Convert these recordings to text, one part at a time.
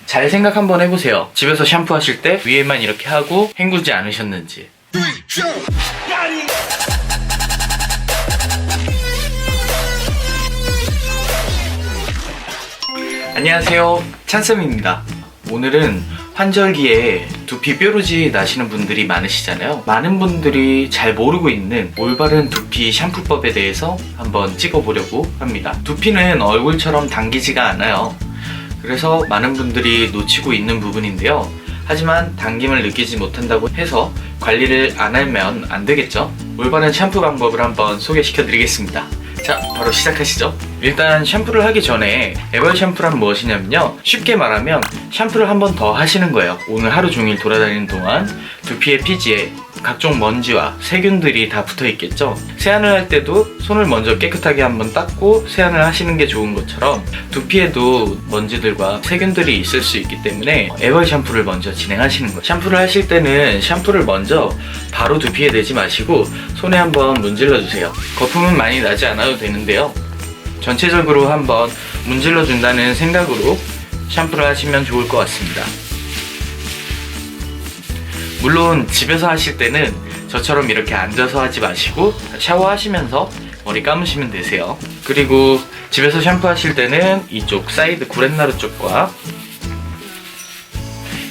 잘 생각 한번 해보세요. 집에서 샴푸하실 때 위에만 이렇게 하고 헹구지 않으셨는지. 안녕하세요, 찬쌤입니다. 오늘은 환절기에 두피 뾰루지 나시는 분들이 많으시잖아요. 많은 분들이 잘 모르고 있는 올바른 두피 샴푸법에 대해서 한번 찍어보려고 합니다. 두피는 얼굴처럼 당기지가 않아요. 그래서 많은 분들이 놓치고 있는 부분인데요. 하지만 당김을 느끼지 못한다고 해서 관리를 안 하면 안 되겠죠. 올바른 샴푸 방법을 한번 소개시켜 드리겠습니다. 자, 바로 시작하시죠. 일단 샴푸를 하기 전에 에벌 샴푸란 무엇이냐면요, 쉽게 말하면 샴푸를 한 번 더 하시는 거예요. 오늘 하루 종일 돌아다니는 동안 두피의 피지에 각종 먼지와 세균들이 다 붙어 있겠죠. 세안을 할 때도 손을 먼저 깨끗하게 한번 닦고 세안을 하시는 게 좋은 것처럼 두피에도 먼지들과 세균들이 있을 수 있기 때문에 에벌 샴푸를 먼저 진행하시는 거예요. 샴푸를 하실 때는 샴푸를 먼저 바로 두피에 대지 마시고 손에 한번 문질러 주세요. 거품은 많이 나지 않아도 되는데요, 전체적으로 한번 문질러 준다는 생각으로 샴푸를 하시면 좋을 것 같습니다. 물론 집에서 하실 때는 저처럼 이렇게 앉아서 하지 마시고 샤워하시면서 머리 감으시면 되세요. 그리고 집에서 샴푸하실 때는 이쪽 사이드 구렛나루 쪽과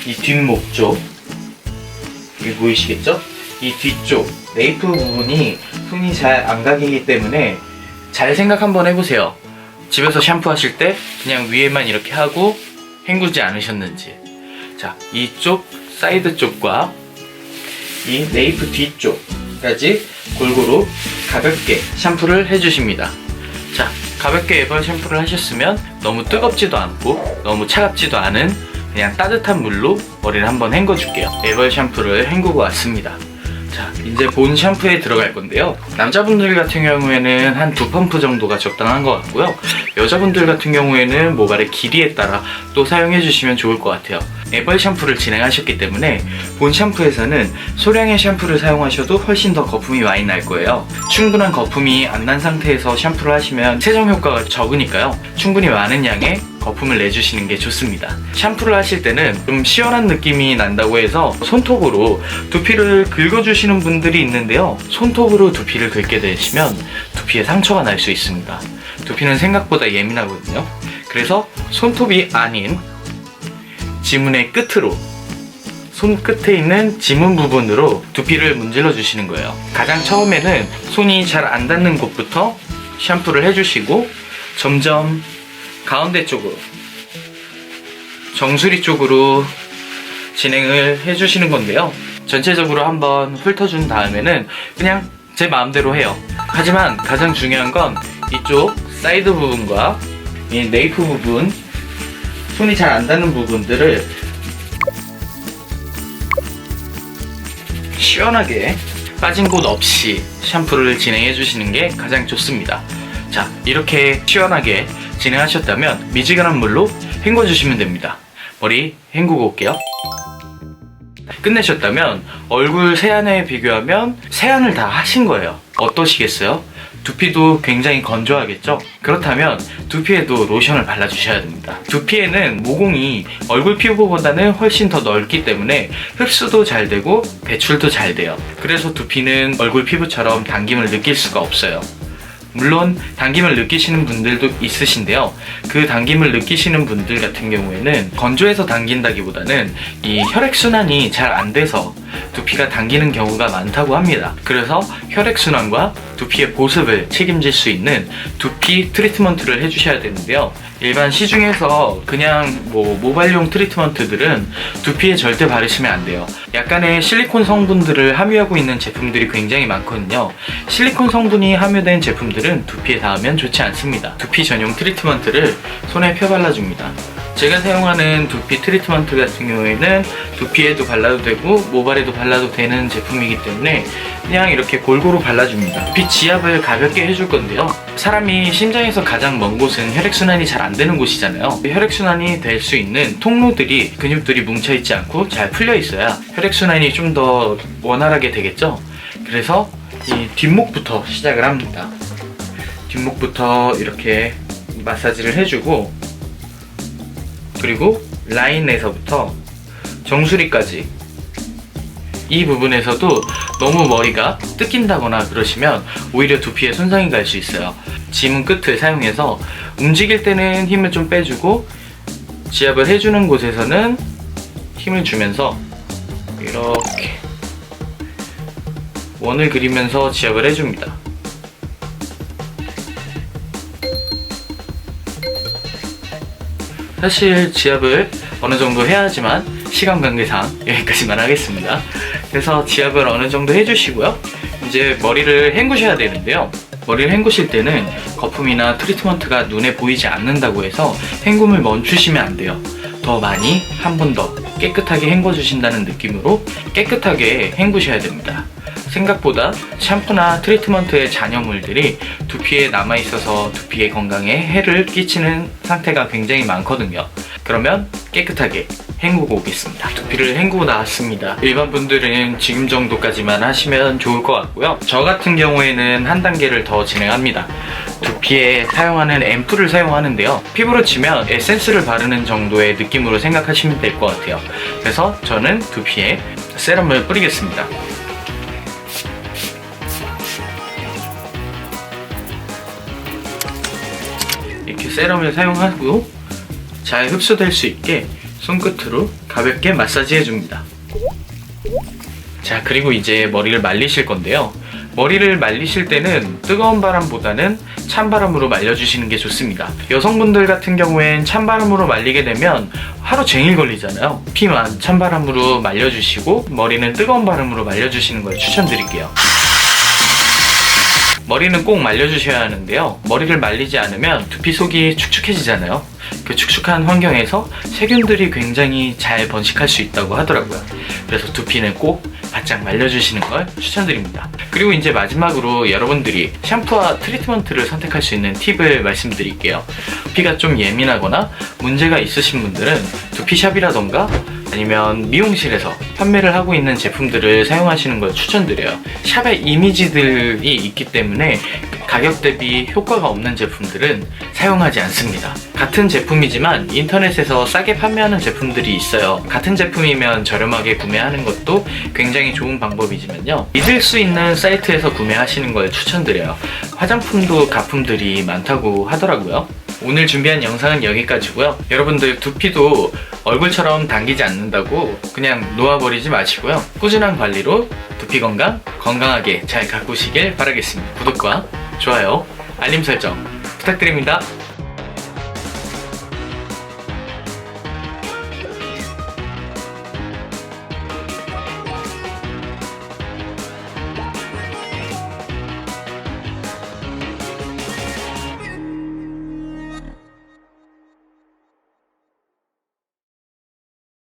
이 뒷목 쪽, 여기 보이시겠죠? 이 뒤쪽 네이프 부분이 손이 잘 안 가기기 때문에 잘 생각 한번 해보세요. 집에서 샴푸하실 때 그냥 위에만 이렇게 하고 헹구지 않으셨는지. 자, 이쪽 사이드 쪽과 이 네이프 뒤쪽까지 골고루 가볍게 샴푸를 해주십니다. 자, 가볍게 에벌 샴푸를 하셨으면 너무 뜨겁지도 않고 너무 차갑지도 않은 그냥 따뜻한 물로 머리를 한번 헹궈 줄게요. 에벌 샴푸를 헹구고 왔습니다. 자, 이제 본 샴푸에 들어갈 건데요, 남자분들 같은 경우에는 한 2펌프 정도가 적당한 것 같고요, 여자분들 같은 경우에는 모발의 길이에 따라 또 사용해 주시면 좋을 것 같아요. 에벌 샴푸를 진행하셨기 때문에 본 샴푸에서는 소량의 샴푸를 사용하셔도 훨씬 더 거품이 많이 날 거예요. 충분한 거품이 안 난 상태에서 샴푸를 하시면 세정 효과가 적으니까요, 충분히 많은 양의 거품을 내주시는 게 좋습니다. 샴푸를 하실 때는 좀 시원한 느낌이 난다고 해서 손톱으로 두피를 긁어주시는 분들이 있는데요, 손톱으로 두피를 긁게 되시면 두피에 상처가 날 수 있습니다. 두피는 생각보다 예민하거든요. 그래서 손톱이 아닌 지문의 끝으로, 손끝에 있는 지문 부분으로 두피를 문질러 주시는 거예요. 가장 처음에는 손이 잘 안 닿는 곳부터 샴푸를 해주시고 점점 가운데 쪽으로, 정수리 쪽으로 진행을 해주시는 건데요, 전체적으로 한번 훑어준 다음에는 그냥 제 마음대로 해요. 하지만 가장 중요한 건 이쪽 사이드 부분과 이 네이프 부분, 손이 잘 안 닿는 부분들을 시원하게 빠진 곳 없이 샴푸를 진행해 주시는 게 가장 좋습니다. 자, 이렇게 시원하게 진행하셨다면 미지근한 물로 헹궈 주시면 됩니다. 머리 헹구고 올게요. 끝내셨다면 얼굴 세안에 비교하면 세안을 다 하신 거예요. 어떠시겠어요? 두피도 굉장히 건조하겠죠? 그렇다면 두피에도 로션을 발라주셔야 됩니다. 두피에는 모공이 얼굴 피부보다는 훨씬 더 넓기 때문에 흡수도 잘 되고 배출도 잘 돼요. 그래서 두피는 얼굴 피부처럼 당김을 느낄 수가 없어요. 물론 당김을 느끼시는 분들도 있으신데요, 그 당김을 느끼시는 분들 같은 경우에는 건조해서 당긴다기보다는 이 혈액순환이 잘 안 돼서 두피가 당기는 경우가 많다고 합니다. 그래서 혈액순환과 두피의 보습을 책임질 수 있는 두피 트리트먼트를 해주셔야 되는데요, 일반 시중에서 그냥 모발용 트리트먼트들은 두피에 절대 바르시면 안 돼요. 약간의 실리콘 성분들을 함유하고 있는 제품들이 굉장히 많거든요. 실리콘 성분이 함유된 제품들은 두피에 닿으면 좋지 않습니다. 두피 전용 트리트먼트를 손에 펴 발라줍니다. 제가 사용하는 두피 트리트먼트 같은 경우에는 두피에도 발라도 되고 모발에도 발라도 되는 제품이기 때문에 그냥 이렇게 골고루 발라줍니다. 두피 지압을 가볍게 해줄 건데요, 사람이 심장에서 가장 먼 곳은 혈액순환이 잘 안 되는 곳이잖아요. 혈액순환이 될 수 있는 통로들이, 근육들이 뭉쳐있지 않고 잘 풀려 있어야 혈액순환이 좀 더 원활하게 되겠죠. 그래서 이 뒷목부터 시작을 합니다. 뒷목부터 이렇게 마사지를 해주고, 그리고 라인에서부터 정수리까지 이 부분에서도 너무 머리가 뜯긴다거나 그러시면 오히려 두피에 손상이 갈 수 있어요. 지문 끝을 사용해서 움직일 때는 힘을 좀 빼주고 지압을 해주는 곳에서는 힘을 주면서 이렇게 원을 그리면서 지압을 해줍니다. 사실 지압을 어느 정도 해야 하지만 시간 관계상 여기까지만 하겠습니다. 그래서 지압을 어느 정도 해주시고요. 이제 머리를 헹구셔야 되는데요. 머리를 헹구실 때는 거품이나 트리트먼트가 눈에 보이지 않는다고 해서 헹굼을 멈추시면 안 돼요. 더 많이 한 번 더 깨끗하게 헹궈주신다는 느낌으로 깨끗하게 헹구셔야 됩니다. 생각보다 샴푸나 트리트먼트의 잔여물들이 두피에 남아있어서 두피의 건강에 해를 끼치는 상태가 굉장히 많거든요. 그러면 깨끗하게 헹구고 오겠습니다. 두피를 헹구고 나왔습니다. 일반 분들은 지금 정도까지만 하시면 좋을 것 같고요. 저 같은 경우에는 한 단계를 더 진행합니다. 두피에 사용하는 앰플을 사용하는데요. 피부로 치면 에센스를 바르는 정도의 느낌으로 생각하시면 될 것 같아요. 그래서 저는 두피에 세럼을 뿌리겠습니다. 이렇게 세럼을 사용하고 잘 흡수될 수 있게 손끝으로 가볍게 마사지 해줍니다. 자, 그리고 이제 머리를 말리실 건데요. 머리를 말리실 때는 뜨거운 바람보다는 찬바람으로 말려주시는 게 좋습니다. 여성분들 같은 경우엔 찬바람으로 말리게 되면 하루 종일 걸리잖아요. 피만 찬바람으로 말려주시고 머리는 뜨거운 바람으로 말려주시는 걸 추천드릴게요. 머리는 꼭 말려주셔야 하는데요. 머리를 말리지 않으면 두피 속이 축축해지잖아요. 그 축축한 환경에서 세균들이 굉장히 잘 번식할 수 있다고 하더라고요. 그래서 두피는 꼭 바짝 말려주시는 걸 추천드립니다. 그리고 이제 마지막으로 여러분들이 샴푸와 트리트먼트를 선택할 수 있는 팁을 말씀드릴게요. 두피가 좀 예민하거나 문제가 있으신 분들은 두피샵이라던가 아니면 미용실에서 판매를 하고 있는 제품들을 사용하시는 걸 추천드려요. 샵의 이미지들이 있기 때문에 가격 대비 효과가 없는 제품들은 사용하지 않습니다. 같은 제품이지만 인터넷에서 싸게 판매하는 제품들이 있어요. 같은 제품이면 저렴하게 구매하는 것도 굉장히 좋은 방법이지만요. 믿을 수 있는 사이트에서 구매하시는 걸 추천드려요. 화장품도 가품들이 많다고 하더라고요. 오늘 준비한 영상은 여기까지고요. 여러분들 두피도 얼굴처럼 당기지 않는다고 그냥 놓아버리지 마시고요. 꾸준한 관리로 두피 건강 건강하게 잘 가꾸시길 바라겠습니다. 구독과 좋아요, 알림 설정 부탁드립니다.